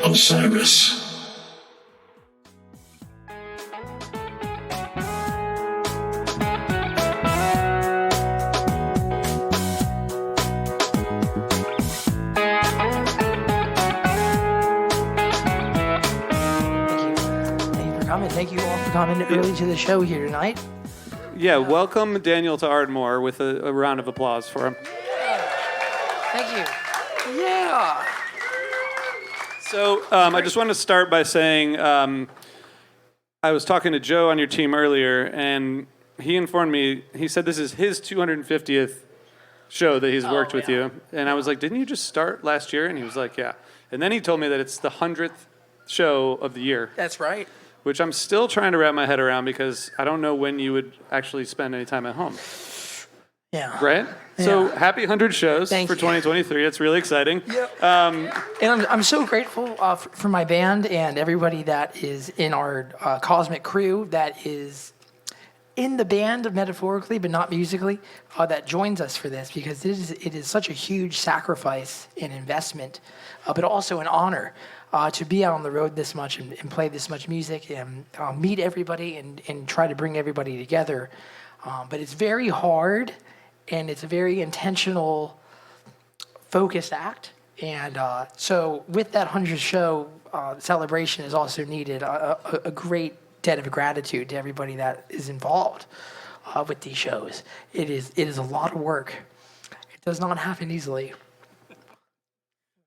Osiris. Thank you all for coming early to the show here tonight. Yeah, welcome Daniel to Ardmore with a round of applause for him. Thank you. Yeah. So I just want to start by saying I was talking to Joe on your team earlier, and he informed me, he said this is his 250th show that he's worked with you. And I was like, didn't you just start last year? And he was like, yeah. And then he told me that it's the 100th show of the year. That's right. Which I'm still trying to wrap my head around because I don't know when you would actually spend any time at home. Yeah. Right? Yeah. So happy 100 shows Thank for you. 2023. It's really exciting. Yep. And I'm so grateful for my band and everybody that is in our cosmic crew that is in the band metaphorically but not musically that joins us for this, because it is such a huge sacrifice and investment, but also an honor. To be out on the road this much and play this much music and meet everybody and try to bring everybody together. But it's very hard, and it's a very intentional, focused act. And so with that 100th show, celebration is also needed, a great debt of gratitude to everybody that is involved with these shows. It is a lot of work. It does not happen easily.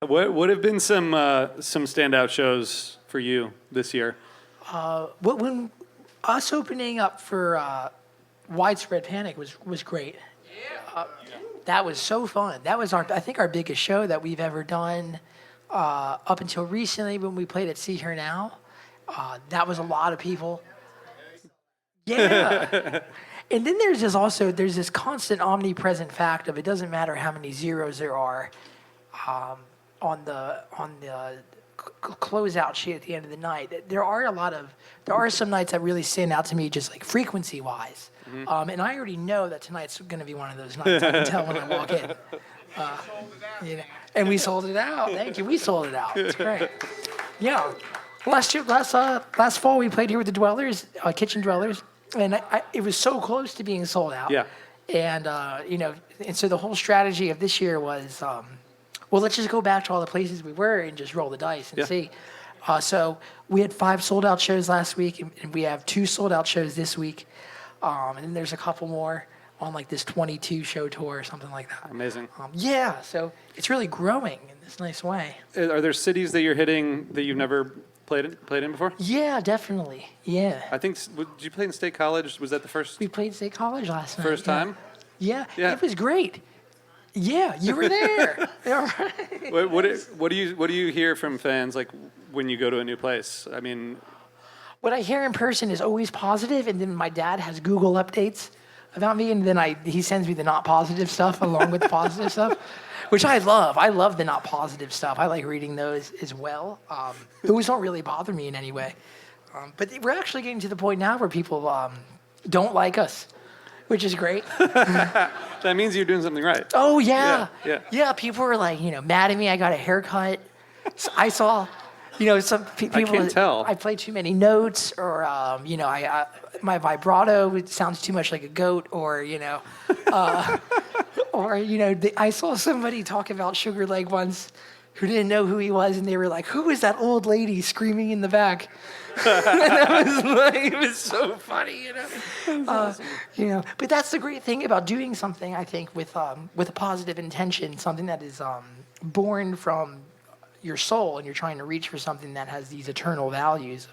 What have been some standout shows for you this year? When us opening up for Widespread Panic was great. That was so fun. That was I think our biggest show that we've ever done up until recently when we played at See Here Now. That was a lot of people. Yeah. And then there's this constant omnipresent fact of it doesn't matter how many zeros there are. On the closeout sheet at the end of the night, there are some nights that really stand out to me, just like frequency wise. And I already know that tonight's going to be one of those nights. I can tell when I walk in. And we sold it out. Thank you. We sold it out. It's great. Yeah. Last fall we played here with the Dwellers, Kitchen Dwellers, and it was so close to being sold out. Yeah. And and so the whole strategy of this year was. Well, let's just go back to all the places we were and just roll the dice and see. So we had 5 sold-out shows last week, and we have 2 sold-out shows this week. And then there's a couple more on like this 22-show tour or something like that. Amazing. Yeah, so it's really growing in this nice way. Are there cities that you're hitting that you've never played in before? Yeah, definitely. Yeah. I think, did you play in State College? Was that the first We played State College last night. first time? Yeah. Yeah. It was great. Yeah, you were there. All right. What do you hear from fans like when you go to a new place? I mean, what I hear in person is always positive, and then my dad has Google updates about me, and then he sends me the not positive stuff along with the positive stuff, which I love. I love the not positive stuff. I like reading those as well. Those don't really bother me in any way. But we're actually getting to the point now where people don't like us, which is great. that means you're doing something right. Oh, yeah. Yeah. People were like, mad at me. I got a haircut. I saw, some people. I can't tell. I played too many notes, or, my vibrato sounds too much like a goat, or, I saw somebody talk about Sugar Leg once who didn't know who he was, and they were like, who is that old lady screaming in the back? And I was like, it was so funny, But that's the great thing about doing something, I think, with a positive intention, something that is born from your soul, and you're trying to reach for something that has these eternal values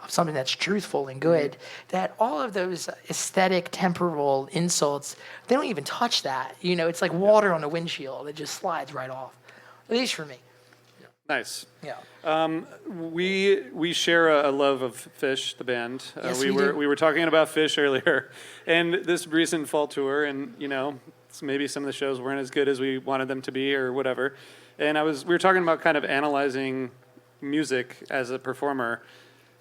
of something that's truthful and good, that all of those aesthetic, temporal insults, they don't even touch that. It's like water on a windshield. It just slides right off, at least for me. Nice. Yeah. We share a love of Fish, the band. Yes, we do. were talking about Fish earlier, and this recent fall tour, and maybe some of the shows weren't as good as we wanted them to be, or whatever. And we were talking about kind of analyzing music as a performer.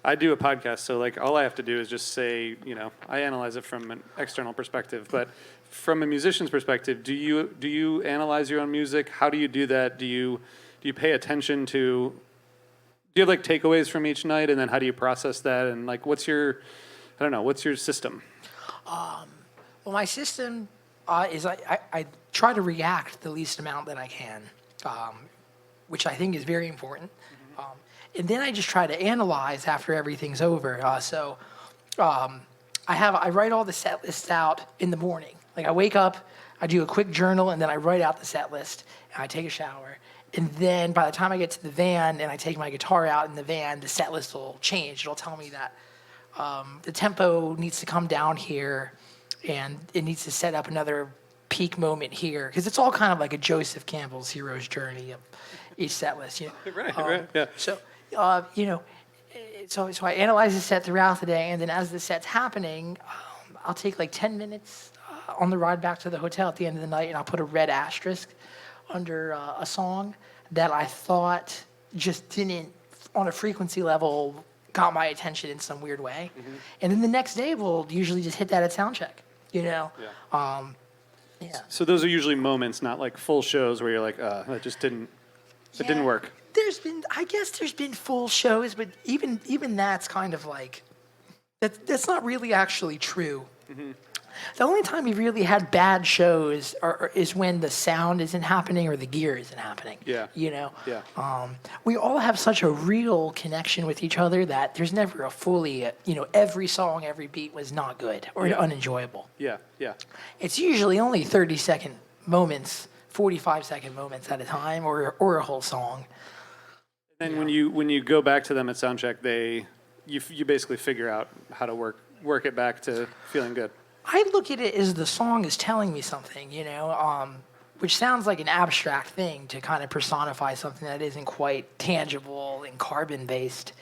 I do a podcast, so like all I have to do is just say, I analyze it from an external perspective. But from a musician's perspective, do you analyze your own music? How do you do that? Do you pay attention to you have like takeaways from each night, and then how do you process that? And like, what's your system? Well, my system is I try to react the least amount that I can, which I think is very important. And then I just try to analyze after everything's over. I write all the set lists out in the morning. Like I wake up, I do a quick journal, and then I write out the set list, and I take a shower. And then by the time I get to the van and I take my guitar out in the van, the set list will change. It'll tell me that the tempo needs to come down here, and it needs to set up another peak moment here, because it's all kind of like a Joseph Campbell's hero's journey of each set list. Right, yeah. So, so I analyze the set throughout the day, and then as the set's happening, I'll take like 10 minutes on the ride back to the hotel at the end of the night, and I'll put a red asterisk under a song that I thought just didn't, on a frequency level, got my attention in some weird way. Mm-hmm. And then the next day, we'll usually just hit that at sound check, Yeah. So those are usually moments, not like full shows where you're like, that just didn't, it didn't work. I guess there's been full shows, but even that's kind of like, that's not really actually true. Mm-hmm. The only time we really had bad shows is when the sound isn't happening or the gear isn't happening. Yeah. Yeah. We all have such a real connection with each other that there's never a fully, every song, every beat was not good or unenjoyable. Yeah. Yeah. It's usually only 30-second moments, 45-second moments at a time, or a whole song. And when you go back to them at soundcheck, you basically figure out how to work it back to feeling good. I look at it as the song is telling me something, which sounds like an abstract thing to kind of personify something that isn't quite tangible and carbon-based.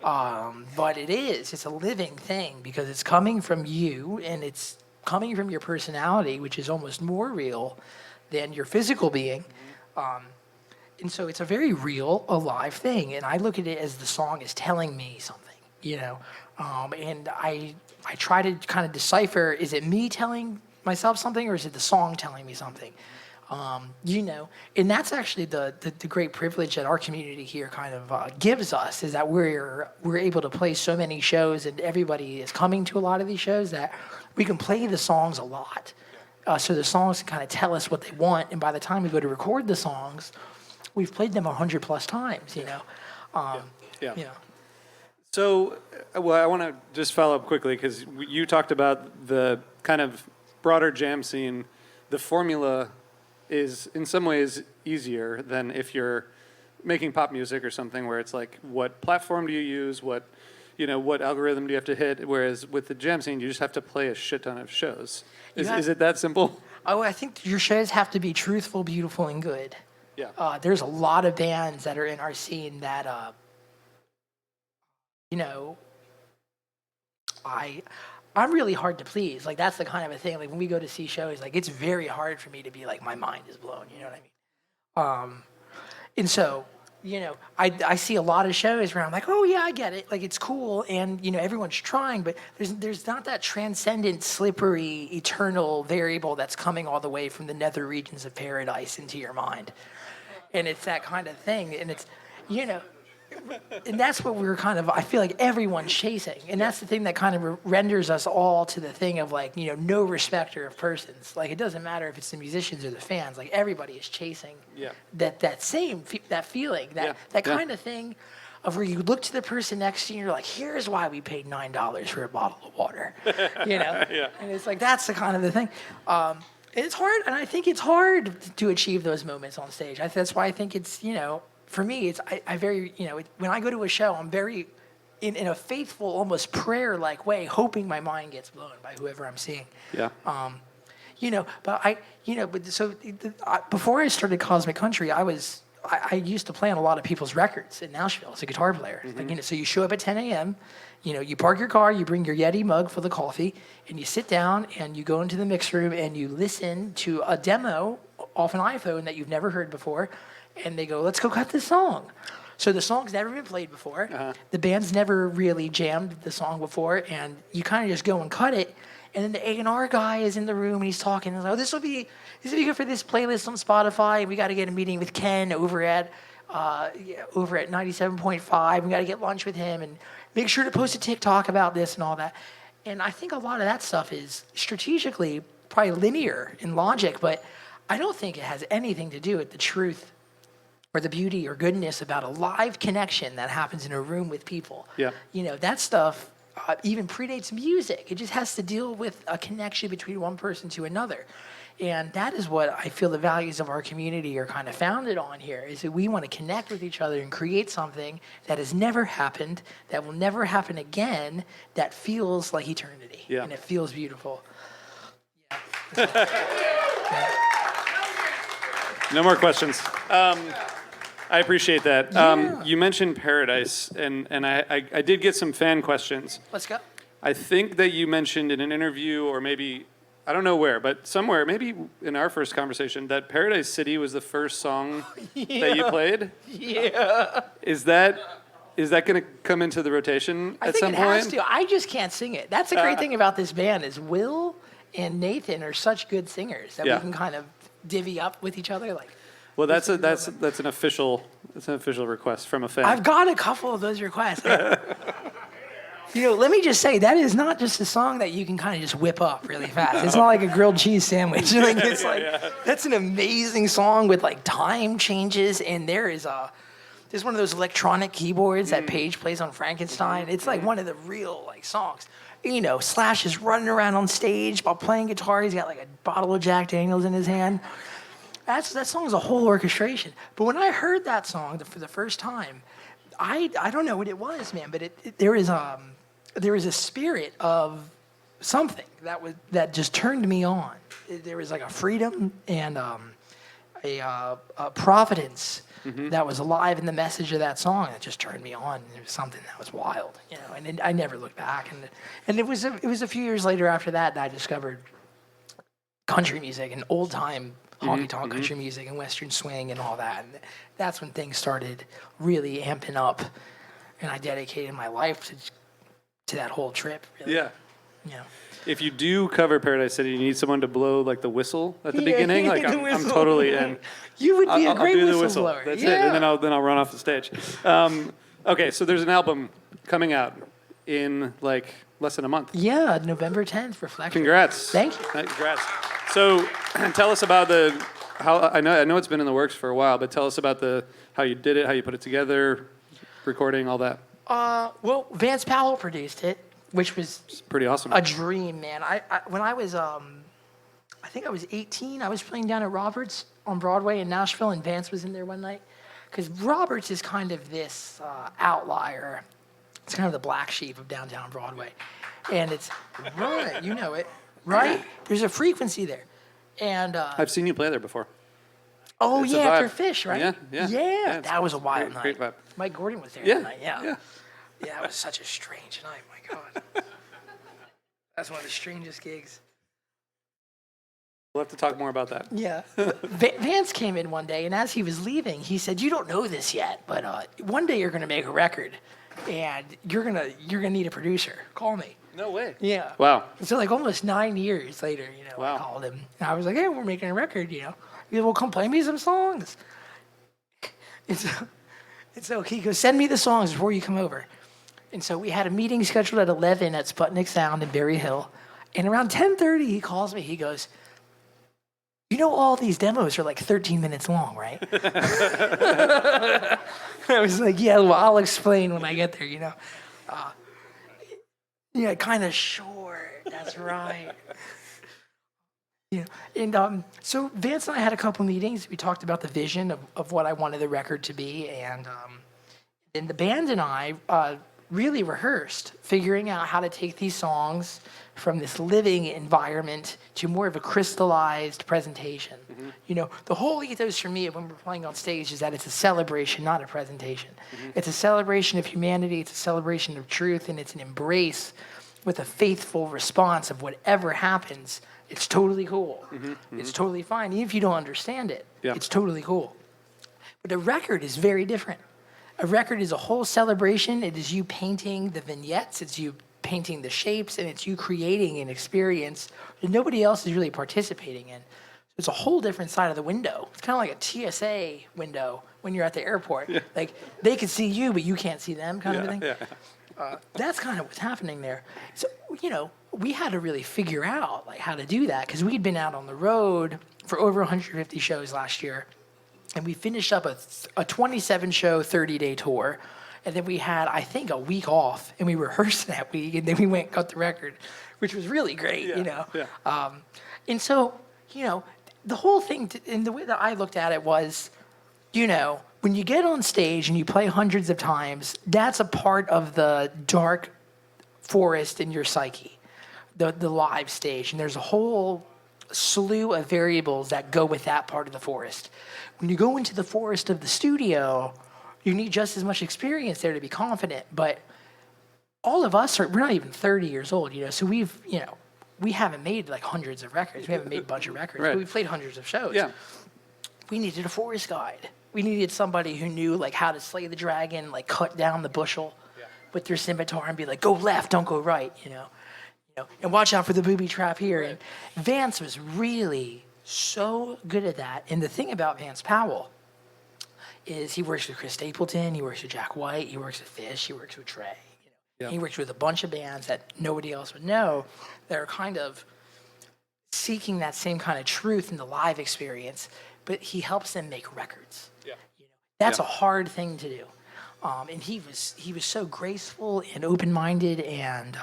But it is. It's a living thing because it's coming from you and it's coming from your personality, which is almost more real than your physical being. And so it's a very real, alive thing. And I look at it as the song is telling me something, and I try to kind of decipher, is it me telling myself something or is it the song telling me something? And that's actually the great privilege that our community here kind of gives us, is that we're able to play so many shows and everybody is coming to a lot of these shows that we can play the songs a lot. So the songs can kind of tell us what they want, and by the time we go to record the songs, we've played them 100+ times, Yeah. So, I want to just follow up quickly because you talked about the kind of broader jam scene. The formula is in some ways easier than if you're making pop music or something where it's like, what platform do you use? What algorithm do you have to hit? Whereas with the jam scene, you just have to play a shit ton of shows. Is it that simple? Oh, I think your shows have to be truthful, beautiful, and good. Yeah. There's a lot of bands that are in our scene that, I'm really hard to please. Like, that's the kind of a thing. Like, when we go to see shows, like, it's very hard for me to be like, my mind is blown. You know what I mean? And so, I see a lot of shows where I'm like, oh yeah, I get it. Like, it's cool, and everyone's trying, but there's not that transcendent, slippery, eternal variable that's coming all the way from the nether regions of paradise into your mind. And it's that kind of thing, and it's, and that's what we're kind of, I feel like everyone's chasing. And that's the thing that kind of renders us all to the thing of like, no respecter of persons. Like, it doesn't matter if it's the musicians or the fans, like everybody is chasing that feeling, that kind of thing of where you look to the person next to you and you're like, here's why we paid $9 for a bottle of water, Yeah. And it's like, that's the kind of the thing. It's hard, and I think it's hard to achieve those moments on stage. That's why I think it's, for me, it's I very, when I go to a show, I'm very, in a faithful, almost prayer-like way, hoping my mind gets blown by whoever I'm seeing. Yeah. Before I started Cosmic Country, I used to play on a lot of people's records in Nashville as a guitar player. Mm-hmm. Like, so you show up at 10 a.m., you park your car, you bring your Yeti mug full of coffee, and you sit down and you go into the mix room and you listen to a demo off an iPhone that you've never heard before, and they go, let's go cut this song. So the song's never been played before. Uh-huh. The band's never really jammed the song before, and you kind of just go and cut it. And then the A&R guy is in the room and he's talking. And he's like, this will be good for this playlist on Spotify. We got to get a meeting with Ken over at over at 97.5. We got to get lunch with him and make sure to post a TikTok about this and all that. And I think a lot of that stuff is strategically probably linear in logic, but I don't think it has anything to do with the truth or the beauty or goodness about a live connection that happens in a room with people. Yeah. That stuff even predates music. It just has to deal with a connection between one person to another. And that is what I feel the values of our community are kind of founded on here, is that we want to connect with each other and create something that has never happened, that will never happen again, that feels like eternity. Yeah. And it feels beautiful. No more questions. I appreciate that. You mentioned Paradise, and I did get some fan questions. Let's go. I think that you mentioned in an interview, or maybe, I don't know where, but somewhere, maybe in our first conversation, that Paradise City was the first song that you played. Yeah. Is that going to come into the rotation I at think some it point? has to. I just can't sing it. That's the great thing about this band is Will and Nathan are such good singers that Yeah. we can kind of divvy up with each other. Like, Well, that's an official request from a fan. I've got a couple of those requests. Let me just say, that is not just a song that you can kind of just whip up really fast. It's not like a grilled cheese sandwich. That's an amazing song with like time changes, and there's one of those electronic keyboards that Paige plays on Frankenstein. It's like one of the real like songs. Slash is running around on stage while playing guitar. He's got like a bottle of Jack Daniels in his hand. That song is a whole orchestration. But when I heard that song for the first time, I don't know what it was, man, but there is a spirit of something that just turned me on. There was like a freedom and a providence that was alive in the message of that song that just turned me on. It was something that was wild, and I never looked back. And it was a few years later after that I discovered country music and old time honky-tonk country music and western swing and all that. And that's when things started really amping up, and I dedicated my life to that whole trip. Really. Yeah. Yeah. If you do cover Paradise City, you need someone to blow like the whistle at the beginning. Like I'm totally in. You would be a great I'll do the whistle. whistleblower. That's it, and then I'll run off the stage. Okay, so there's an album coming out in like less than a month. Yeah, November 10th, Reflection. Congrats. Thank you. Congrats. So, tell us about how I know it's been in the works for a while, but tell us about how you did it, how you put it together, recording, all that. Well, Vance Powell produced it, which was It's pretty awesome. a dream, man. When I was, I think I was 18, I was playing down at Roberts on Broadway in Nashville, and Vance was in there one night. Because Roberts is kind of this outlier. It's kind of the black sheep of downtown Broadway. And it's, right, you know it, right? There's a frequency there. And I've seen you play there before. oh, it's a yeah, after vibe. Fish, right? Yeah, yeah. Yeah, it's that was a wild night. great vibe. Mike Gordon was there Yeah, that night, yeah. yeah. Yeah, it was such a strange night, my God. That's one of the strangest gigs. We'll have to talk more about that. Yeah. Vance came in one day, and as he was leaving, he said, "You don't know this yet, but one day you're going to make a record, and you're gonna need a producer. Call me." No way. Yeah. Wow. So like almost 9 years later, Wow. I called him, and I was like, "Hey, we're making a record, He said, "Well, come play me some songs." And so he goes, "Send me the songs before you come over." And so we had a meeting scheduled at 11 at Sputnik Sound in Berry Hill, and around 10:30 he calls me. He goes, "All these demos are like 13 minutes long, right?" I was like, "Yeah, well, I'll explain when I get there, Yeah, kind of short. That's right. And so Vance and I had a couple meetings. We talked about the vision of what I wanted the record to be, and then the band and I really rehearsed, figuring out how to take these songs from this living environment to more of a crystallized presentation. The whole ethos for me when we're playing on stage is that it's a celebration, not a presentation. It's a celebration of humanity, it's a celebration of truth, and it's an embrace with a faithful response of whatever happens. It's totally cool. It's totally fine. Even if you don't understand it, it's totally cool. But a record is very different. A record is a whole celebration. It is you painting the vignettes. It's you painting the shapes, and it's you creating an experience that nobody else is really participating in. It's a whole different side of the window. It's kind of like a TSA window when you're at the airport. Like they can see you, but you can't see them, kind of a thing. That's kind of what's happening there. So, we had to really figure out like how to do that because we'd been out on the road for over 150 shows last year, and we finished up a 27 show, 30-day tour, and then we had I think a week off, and we rehearsed that week, and then we went and cut the record, which was really great, And so, the whole thing, and the way that I looked at it was, when you get on stage and you play hundreds of times, that's a part of the dark forest in your psyche, the live stage. And there's a whole slew of variables that go with that part of the forest. When you go into the forest of the studio, you need just as much experience there to be confident. But all of us we're not even 30 years old, so we haven't made like hundreds of records. We haven't made a bunch of records, but we've played hundreds of shows. Yeah. We needed a forest guide. We needed somebody who knew like how to slay the dragon, like cut down the bushel with their scimitar and be like, go left, don't go right, and watch out for the booby trap here. And Vance was really so good at that. And the thing about Vance Powell is he works with Chris Stapleton, he works with Jack White, he works with Fish, he works with Trey. He works with a bunch of bands that nobody else would know that are kind of seeking that same kind of truth in the live experience, but he helps them make records. That's a hard thing to do. And he was so graceful and open-minded and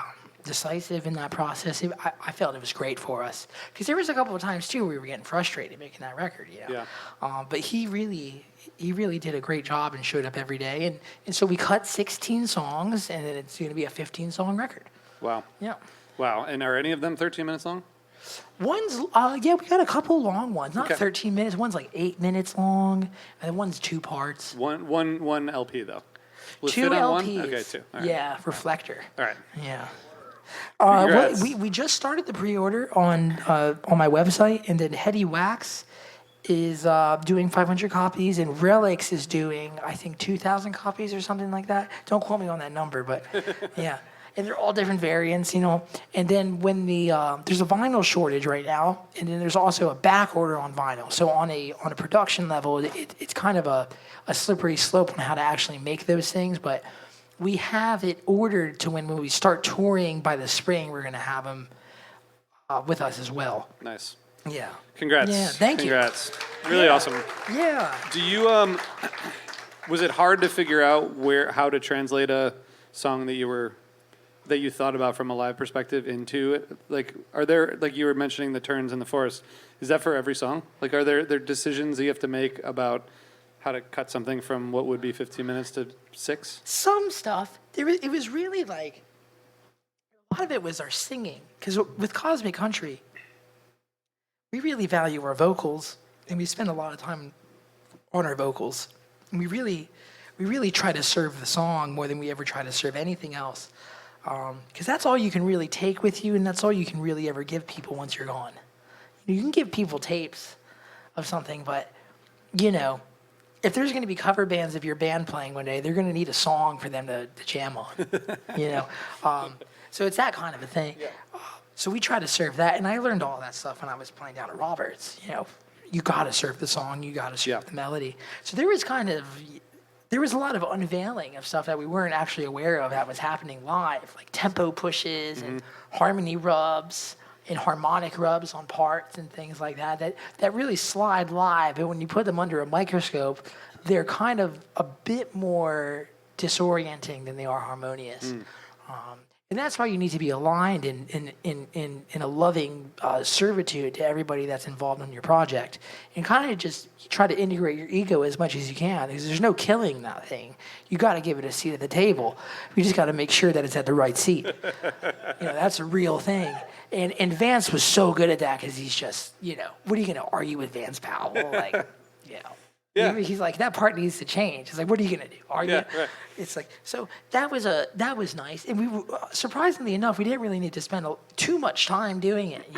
decisive in that process. I felt it was great for us. Because there was a couple of times, too, we were getting frustrated making that record, But he really did a great job and showed up every day. And so we cut 16 songs, and then it's going to be a 15-song record. Wow. Yeah. Wow. And are any of them 13 minutes long? One's, we got a couple long ones. Not 13 minutes. One's like 8 minutes long, and then one's 2 parts. One LP, though. Will it 2 fit on LPs. one? Okay, 2. All right. Yeah, Reflector. All right. Yeah. Congrats. We just started the pre-order on my website, and then Heady Wax is doing 500 copies, and Relics is doing, I think, 2,000 copies or something like that. Don't quote me on that number, but yeah. And they're all different variants, And then when there's a vinyl shortage right now, and then there's also a back order on vinyl. So on a production level, it's kind of a slippery slope on how to actually make those things, but we have it ordered to when we start touring by the spring, we're going to have them with us as well. Nice. Yeah. Congrats. Yeah, thank you. Congrats. Really awesome. Yeah. Do you was it hard to figure out how to translate a song that you thought about from a live perspective into it? Like, are there, like you were mentioning the turns in the forest, is that for every song? Like, are there decisions that you have to make about how to cut something from what would be 15 minutes to 6? Some stuff. It was really like, a lot of it was our singing. Because with Cosmic Country, we really value our vocals, and we spend a lot of time on our vocals. And we really try to serve the song more than we ever try to serve anything else. Because that's all you can really take with you, and that's all you can really ever give people once you're gone. You can give people tapes of something, but, if there's going to be cover bands of your band playing one day, they're going to need a song for them to jam on, So it's that kind of a thing. Yeah. So we try to serve that, and I learned all that stuff when I was playing down at Roberts. You got to serve the song, you got to serve the melody. So there was a lot of unveiling of stuff that we weren't actually aware of that was happening live, like tempo pushes and harmony rubs and harmonic rubs on parts and things like that really slide live. But when you put them under a microscope, they're kind of a bit more disorienting than they are harmonious. And that's why you need to be aligned in a loving servitude to everybody that's involved in your project, and kind of just try to integrate your ego as much as you can, because there's no killing that thing. You got to give it a seat at the table. We just got to make sure that it's at the right seat. That's a real thing. And Vance was so good at that, because he's just, what are you going to argue with Vance Powell? Like, Yeah. He's like, that part needs to change. It's like, what are you going to do? Argue? Yeah, right. It's like, so that was nice. And we surprisingly enough, we didn't really need to spend too much time doing it,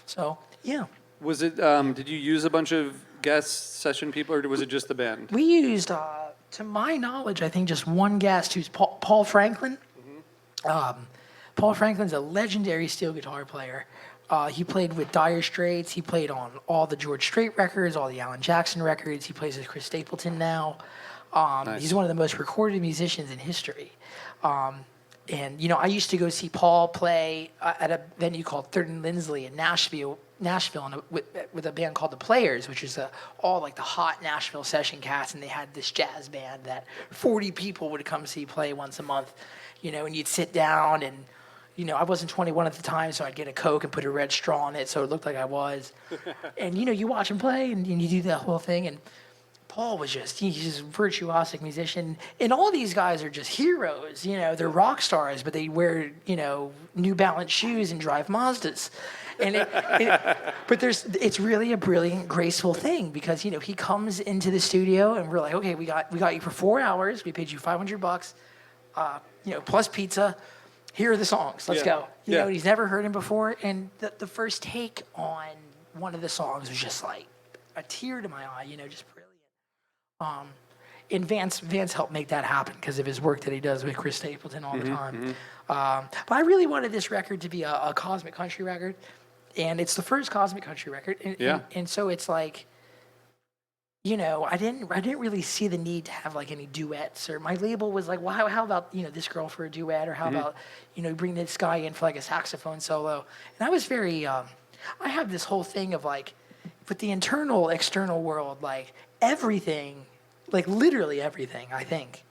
So, yeah. Was it, did you use a bunch of guest session people, or was it just the band? We used, to my knowledge, I think just one guest, who's Paul Franklin. Paul Franklin's a legendary steel guitar player. He played with Dire Straits. He played on all the George Strait records, all the Alan Jackson records. He plays with Chris Stapleton now. Nice. He's one of the most recorded musicians in history. And, you know, I used to go see Paul play at a venue called Third and Lindsley in Nashville and with a band called The Players, which is all like the hot Nashville session cats. And they had this jazz band that 40 people would come see play once a month, you know, and you'd sit down and, you know, I wasn't 21 at the time, so I'd get a Coke and put a red straw in it so it looked like I was. And, you know, you watch him play and you do that whole thing. And Paul was he's just a virtuosic musician. And all these guys are just heroes, you know, they're rock stars, but they wear, you know, New Balance shoes and drive Mazdas. And but it's really a brilliant, graceful thing because, you know, he comes into the studio and we're like, okay, we got you for 4 hours. We paid you $500, you know, plus pizza. Here are the songs. Let's go. You know, he's never heard him before. And the first take on one of the songs was just like a tear to my eye, you know, just brilliant. And Vance helped make that happen because of his work that he does with Chris Stapleton all the time. But I really wanted this record to be a cosmic country record. And it's the first cosmic country record. And so it's like, you know, I didn't really see the need to have like any duets, or my label was like, well, how about, you know, this girl for a duet, or how about, you know, bring this guy in for like a saxophone solo. And I was very, I have this whole thing of like, with the internal, external world, like everything, like literally everything, I think,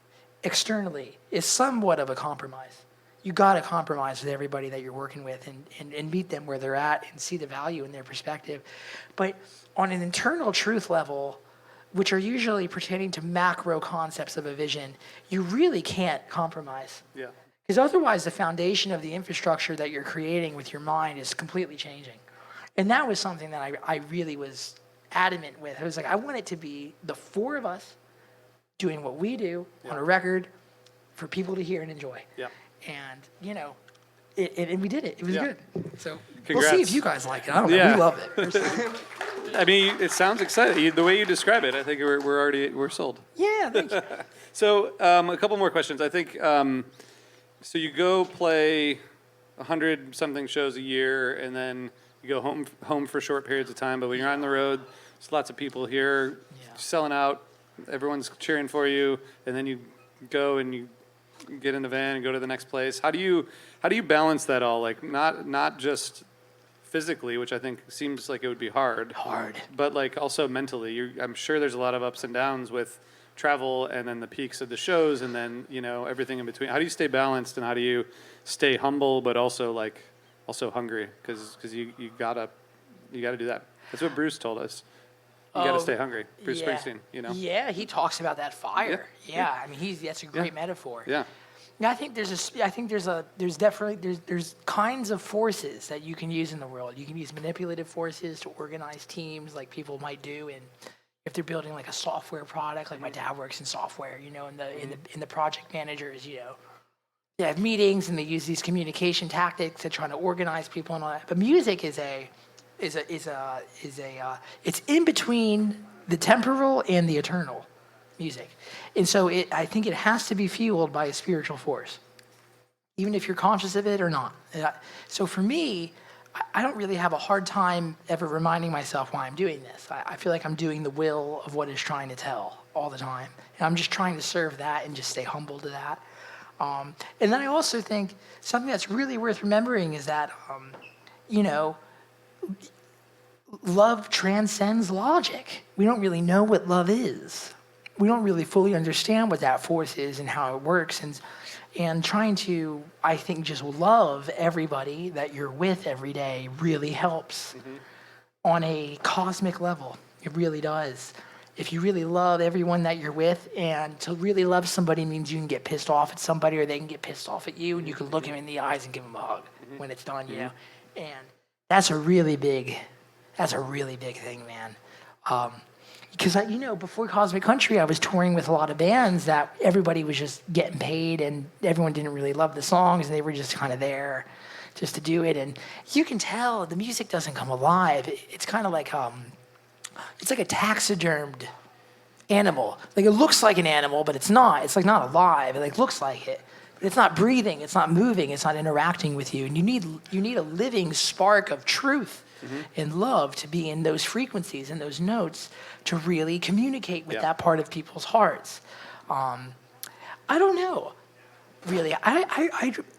externally is somewhat of a compromise. You got to compromise with everybody that you're working with and meet them where they're at and see the value in their perspective. But on an internal truth level, which are usually pertaining to macro concepts of a vision, you really can't compromise. Yeah. Because otherwise the foundation of the infrastructure that you're creating with your mind is completely changing. And that was something that I really was adamant with. I was like, I want it to be the four of us doing what we do on a record for people to hear and enjoy. Yeah. And, you know, and we did it. It was good. So Congrats. We'll see if you guys like it. I don't know. We love it. I mean, it sounds exciting. The way you describe it, I think we're sold. Yeah, thank you. So a couple more questions. I think, so you go play 100-something shows a year, and then you go home for short periods of time. But when you're on the road, there's lots of people here selling out. Everyone's cheering for you, and then you go and you get in the van and go to the next place. How do you balance that all? Like not just physically, which I think seems like it would be hard, but like also mentally. I'm sure there's a lot of ups and downs with travel, and then the peaks of the shows, and then, you know, everything in between. How do you stay balanced, and how do you stay humble but also hungry? Because you gotta do that. That's what Bruce told us. You gotta stay hungry. Bruce Springsteen, you know. Yeah, he talks about that fire. Yeah. I mean, that's a great metaphor. Yeah. I think there's kinds of forces that you can use in the world. You can use manipulative forces to organize teams, like people might do, and if they're building like a software product, like my dad works in software, you know, in the project managers, you know, they have meetings and they use these communication tactics to try to organize people and all that. But music is it's in between the temporal and the eternal. Music. And so I think it has to be fueled by a spiritual force, even if you're conscious of it or not. So for me, I don't really have a hard time ever reminding myself why I'm doing this. I feel like I'm doing the will of what it's trying to tell all the time. And I'm just trying to serve that and just stay humble to that. And then I also think something that's really worth remembering is that, you know, love transcends logic. We don't really know what love is. We don't really fully understand what that force is and how it works. And trying to, I think, just love everybody that you're with every day really helps on a cosmic level. It really does. If you really love everyone that you're with, and to really love somebody means you can get pissed off at somebody or they can get pissed off at you, and you can look them in the eyes and give them a hug when it's done, you know. And that's a really big thing, man. Because, you know, before Cosmic Country, I was touring with a lot of bands that everybody was just getting paid and everyone didn't really love the songs and they were just kind of there just to do it. And you can tell the music doesn't come alive. It's kind of like, it's like a taxidermed animal. Like, it looks like an animal, but it's not. It's like not alive. It like looks like it. It's not breathing, it's not moving, it's not interacting with you. And you need a living spark of truth and love to be in those frequencies and those notes to really communicate with that part of people's hearts. I don't know. Really,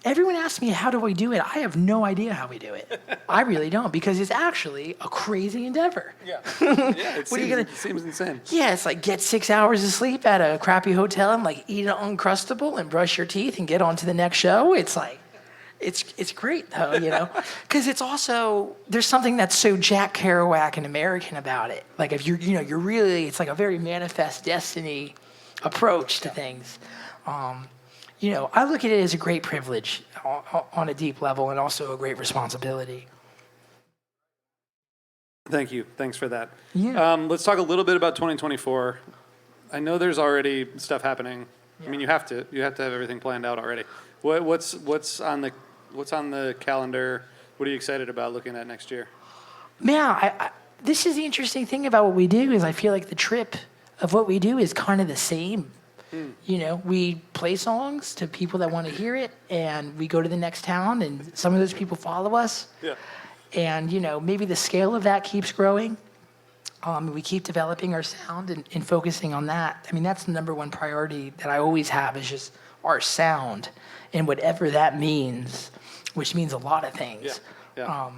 everyone asks me, how do we do it? I have no idea how we do it. I really don't, because it's actually a crazy endeavor. Yeah, it seems insane. Yeah, it's like get 6 hours of sleep at a crappy hotel and like eat an Uncrustable and brush your teeth and get on to the next show. It's like, it's great though, because it's also, there's something that's so Jack Kerouac and American about it. Like if you're really, it's like a very manifest destiny approach to things. I look at it as a great privilege on a deep level and also a great responsibility. Thank you. Thanks for that. Yeah. Let's talk a little bit about 2024. I know there's already stuff happening. Yeah. I mean, you have to have everything planned out already. What's on the calendar? What are you excited about looking at next year? Man, this is the interesting thing about what we do is I feel like the trip of what we do is kind of the same. We play songs to people that want to hear it, and we go to the next town, and some of those people follow us. Yeah. And, maybe the scale of that keeps growing. We keep developing our sound and focusing on that. I mean, that's the number one priority that I always have is just our sound and whatever that means, which means a lot of things. Yeah.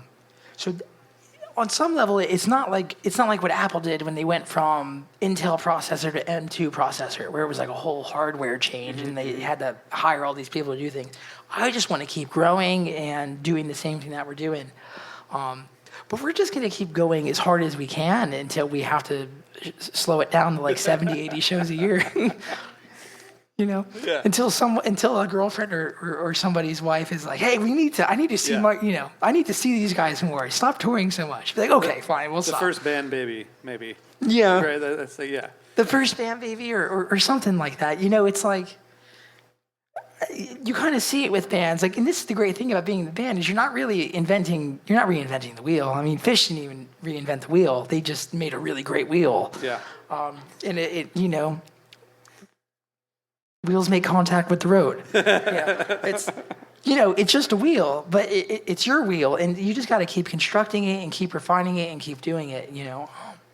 On some level, it's not like what Apple did when they went from Intel processor to M2 processor, where it was like a whole hardware change and they had to hire all these people to do things. I just want to keep growing and doing the same thing that we're doing. But we're just going to keep going as hard as we can until we have to slow it down to like 70, 80 shows a year. Yeah. Until a girlfriend or somebody's wife is like, hey, I need to see I need to see these guys more. Stop touring so much. Be like, okay, fine, we'll stop. The first band baby, maybe. Yeah. Right, that's like, yeah. The first band baby or something like that. It's like, you kind of see it with bands. Like, and this is the great thing about being in the band is you're not reinventing the wheel. I mean, Fish didn't even reinvent the wheel. They just made a really great wheel. Yeah. And wheels make contact with the road. It's just a wheel, but it's your wheel, and you just got to keep constructing it and keep refining it and keep doing it.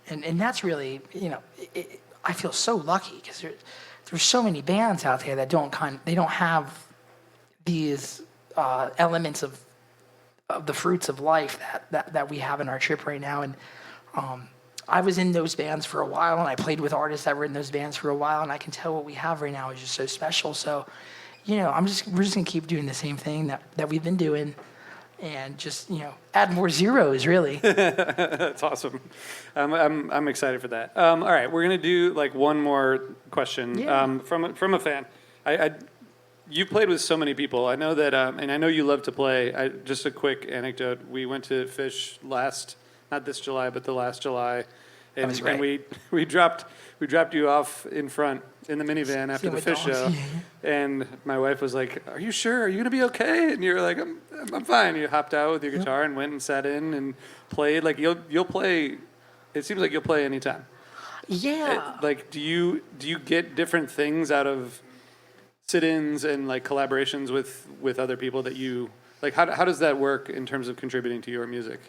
And that's really I feel so lucky because there's so many bands out there that don't have these elements of the fruits of life that we have in our trip right now. And I was in those bands for a while, and I played with artists that were in those bands for a while, and I can tell what we have right now is just so special. So, we're just gonna keep doing the same thing that we've been doing, and just add more zeros, really. That's awesome. I'm excited for that. All right, we're gonna do like one more question from a fan. You played with so many people. I know that, and I know you love to play. Just a quick anecdote. We went to Fish not this July, but the last July, and we dropped you off in front in the minivan after the Fish show, and my wife was like, "Are you sure? Are you gonna be okay?" And you were like, "I'm fine." You hopped out with your guitar and went and sat in and played. Like you'll play. It seems like you'll play anytime. Yeah. Do you get different things out of sit-ins and like collaborations with other people that you like? How does that work in terms of contributing to your music?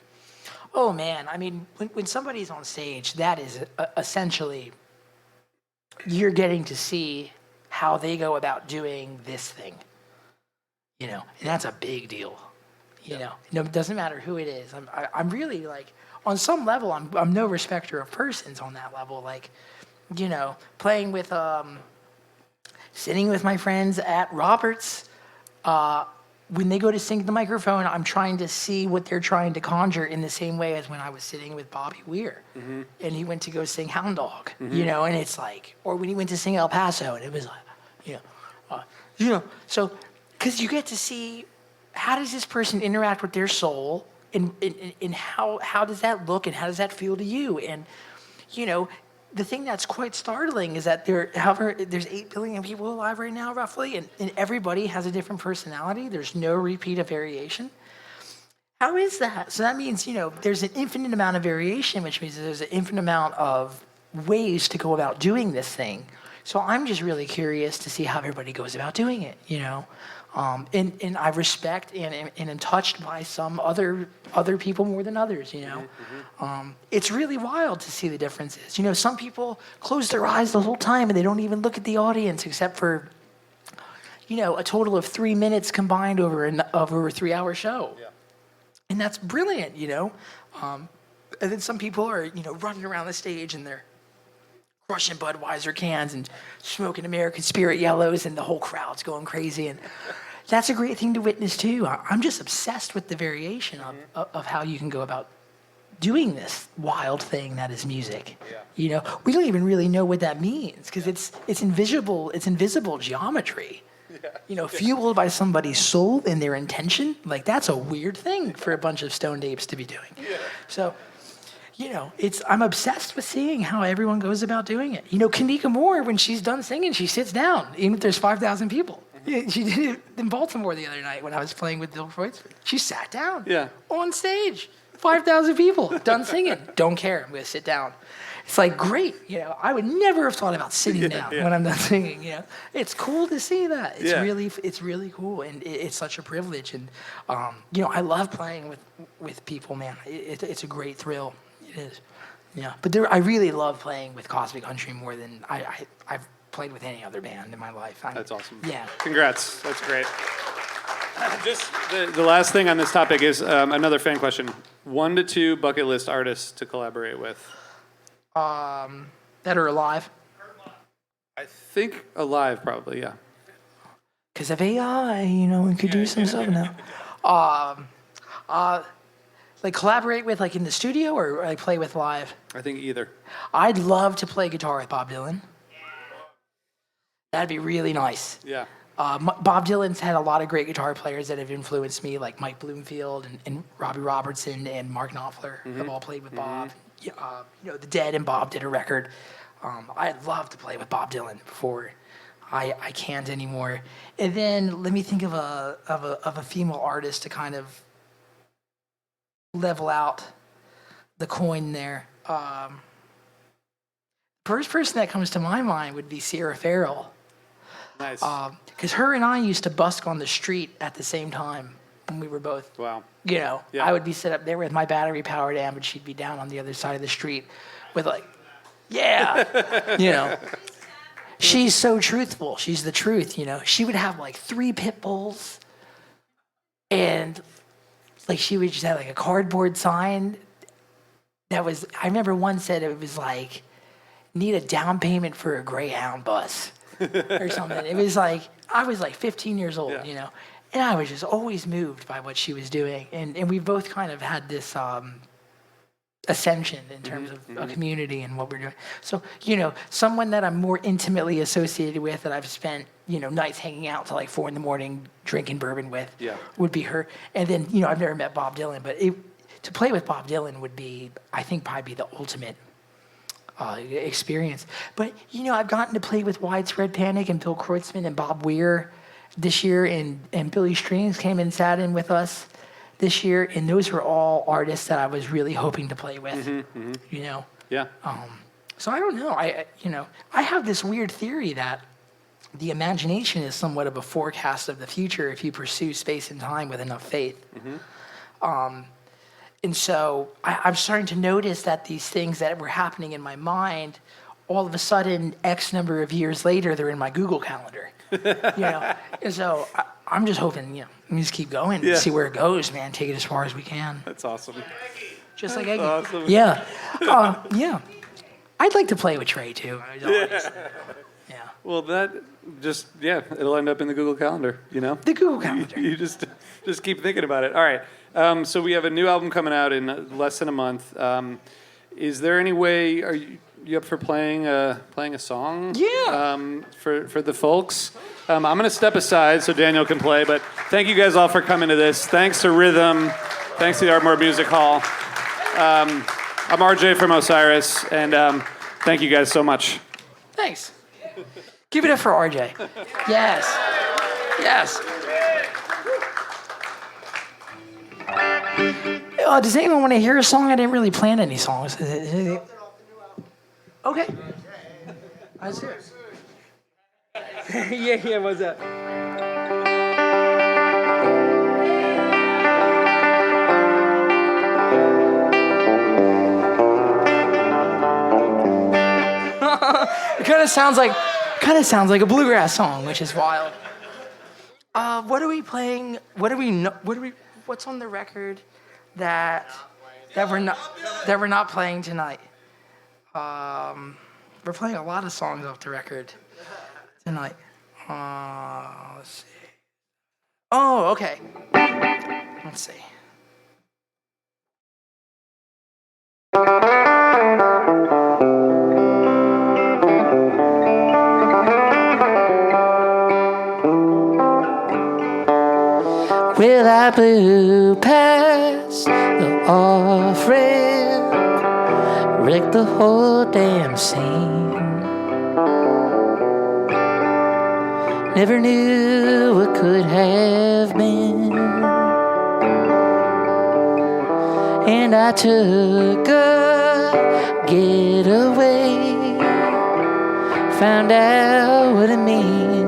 Oh man, I mean, when somebody's on stage, that is essentially you're getting to see how they go about doing this thing. And that's a big deal. It doesn't matter who it is. I'm really like, on some level, I'm no respecter of persons on that level. Like, playing with, sitting with my friends at Roberts. When they go to sing the microphone, I'm trying to see what they're trying to conjure in the same way as when I was sitting with Bobby Weir. And he went to go sing Hound Dog, and it's like, or when he went to sing El Paso, and it was like, so, because you get to see how does this person interact with their soul, and how does that look, and how does that feel to you? And, the thing that's quite startling is that there's 8 billion people alive right now, roughly, and everybody has a different personality. There's no repeat of variation. How is that? So that means, there's an infinite amount of variation, which means there's an infinite amount of ways to go about doing this thing. So I'm just really curious to see how everybody goes about doing it, you know. And I respect and am touched by some other people more than others, you know. It's really wild to see the differences. You know, some people close their eyes the whole time and they don't even look at the audience except for, you know, a total of 3 minutes combined over a 3-hour show. Yeah. And that's brilliant, you know. And then some people are, you know, running around the stage and they're crushing Budweiser cans and smoking American Spirit Yellows, and the whole crowd's going crazy. And that's a great thing to witness too. I'm just obsessed with the variation of how you can go about doing this wild thing that is music. Yeah. You know, we don't even really know what that means because it's invisible geometry. Yeah. You know, fueled by somebody's soul and their intention. Like, that's a weird thing for a bunch of stoned apes to be doing. Yeah. So, you know, I'm obsessed with seeing how everyone goes about doing it. You know, Kanika Moore, when she's done singing, she sits down, even if there's 5,000 people. Yeah, she did it in Baltimore the other night when I was playing with Bill Kreutzmann. She sat down on stage. 5,000 people, done singing. Don't care, I'm gonna sit down. It's like, great, you know, I would never have thought about sitting down when I'm done singing, you know. It's cool to see that. It's really cool, and it's such a privilege. And, you know, I love playing with people, man. It's a great thrill. It is. Yeah, but I really love playing with Cosmic Country more than I've played with any other band in my life. That's awesome. Yeah. Congrats. That's great. Just the last thing on this topic is another fan question. 1 to 2 bucket list artists to collaborate with. That are alive. I think alive, probably, yeah. Because of AI, you know, we could do some stuff now. Like collaborate with, like in the studio, or like play with live? I think either. I'd love to play guitar with Bob Dylan. That'd be really nice. Yeah. Bob Dylan's had a lot of great guitar players that have influenced me, like Mike Bloomfield and Robbie Robertson and Mark Knopfler have all played with Bob. You know, The Dead and Bob did a record. I'd love to play with Bob Dylan before I can't anymore. And then let me think of a female artist to kind of level out the coin there. First person that comes to my mind would be Sierra Farrell. Nice. Because her and I used to busk on the street at the same time when we were both, Wow. you know, Yeah. I would be set up there with my battery-powered amp, and she'd be down on the other side of the street with like, yeah, you know. She's so truthful. She's the truth, you know. She would have like 3 pit bulls, and like she would just have like a cardboard sign that was, I remember one said it was like, need a down payment for a Greyhound bus or something. It was like, I was like 15 years old, you know, and I was just always moved by what she was doing. And we both kind of had this ascension in terms of a community and what we're doing. So, you know, someone that I'm more intimately associated with, that I've spent, you know, nights hanging out till like 4 a.m. drinking bourbon with, would be her. And then, you know, I've never met Bob Dylan, but to play with Bob Dylan would be, I think, probably be the ultimate experience. But, you know, I've gotten to play with Widespread Panic and Bill Kreutzmann and Bob Weir this year, and Billy Strings came and sat in with us this year, and those were all artists that I was really hoping to play with, you know? Yeah. So I don't know. I have this weird theory that the imagination is somewhat of a forecast of the future if you pursue space and time with enough faith. And so I'm starting to notice that these things that were happening in my mind, all of a sudden, X number of years later, they're in my Google Calendar. You know, and so I'm just hoping, you know, we just keep going and see where it goes, man. Take it as far as we can. That's awesome. Just like That's awesome. Yeah. Yeah. I'd like to play with Trey too. Yeah. Well, that just, it'll end up in the Google Calendar, you know? The Google Calendar. You just keep thinking about it. All right. So we have a new album coming out in less than a month. Is there any way, are you up for playing a song? Yeah. For the folks? I'm going to step aside so Daniel can play, but thank you guys all for coming to this. Thanks to Rythm. Thanks to the Ardmore Music Hall. I'm RJ from Osiris, and thank you guys so much. Thanks. Give it up for RJ. Yes. Yes. Does anyone want to hear a song? I didn't really plan any songs. Okay. Let's hear it. Yeah, what's up? It kind of sounds like a bluegrass song, which is wild. What are we playing? What's on the record that we're not playing tonight? We're playing a lot of songs off the record tonight. Let's see. Oh, okay. Let's see. Well, I blew past the off-ramp, wrecked the whole damn scene. Never knew what could have been. And I took a getaway, found out what it means.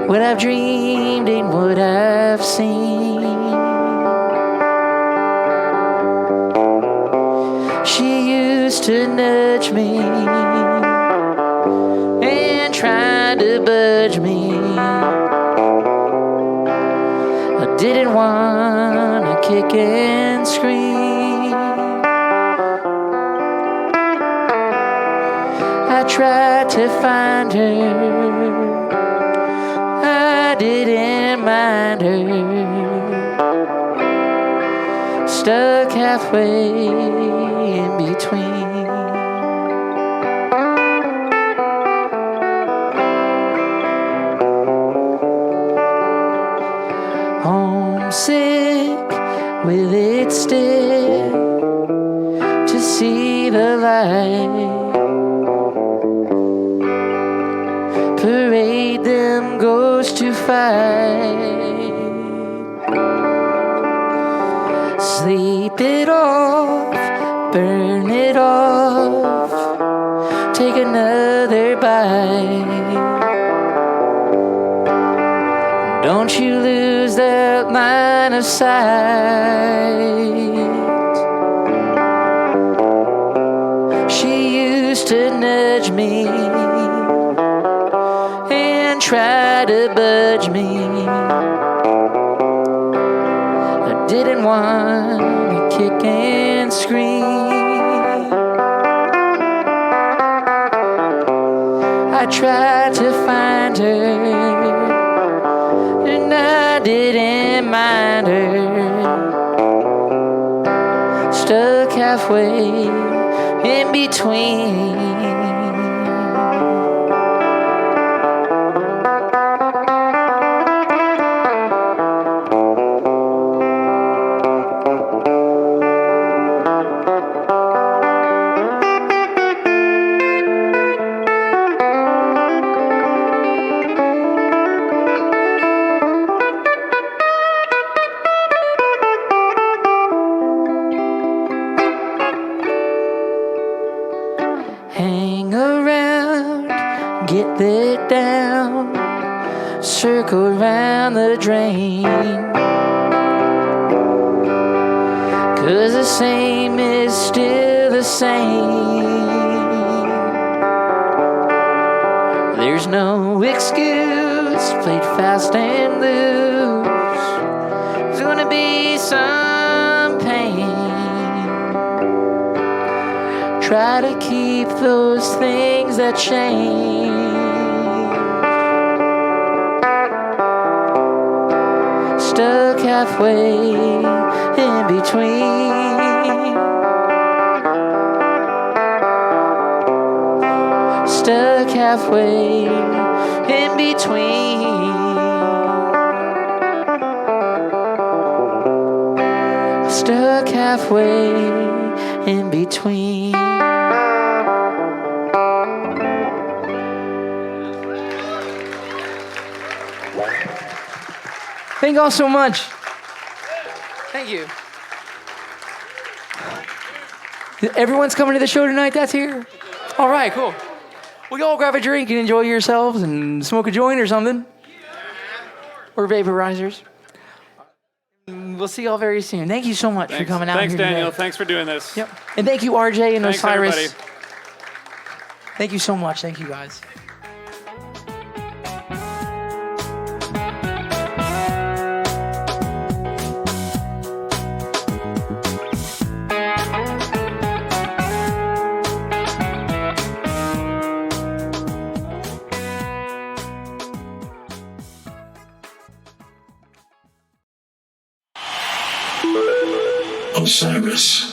What I've dreamed ain't what I've seen. She used to nudge me and try to budge me. I didn't want to kick and scream. I tried to find her, I didn't mind her. Stuck halfway in between. Homesick, will it stick to see the light? Parade them ghosts to fight. Sleep it off, burn it off, take another bite. Don't you lose that line of sight. She used to nudge me and try to budge me. I didn't want to kick and scream. I tried to find her and I didn't mind her. Stuck halfway in between. Hang around, get lit down, circle around the drain. 'Cause the same is still the same. There's no excuse, played fast and loose. There's gonna be some pain. Try to keep those things that change. Stuck halfway in between. Stuck halfway in between. Stuck halfway in between. Thank you all so much. Thank you. Everyone's coming to the show tonight that's here? All right, cool. Well, y'all grab a drink and enjoy yourselves and smoke a joint or something. Or vaporizers. We'll see y'all very soon. Thank you so much for coming out Thanks, here Daniel. today. Thanks for doing this. Yep. And thank you, RJ and Thanks, Osiris. everybody. Thank you so much. Thank you, guys. Osiris.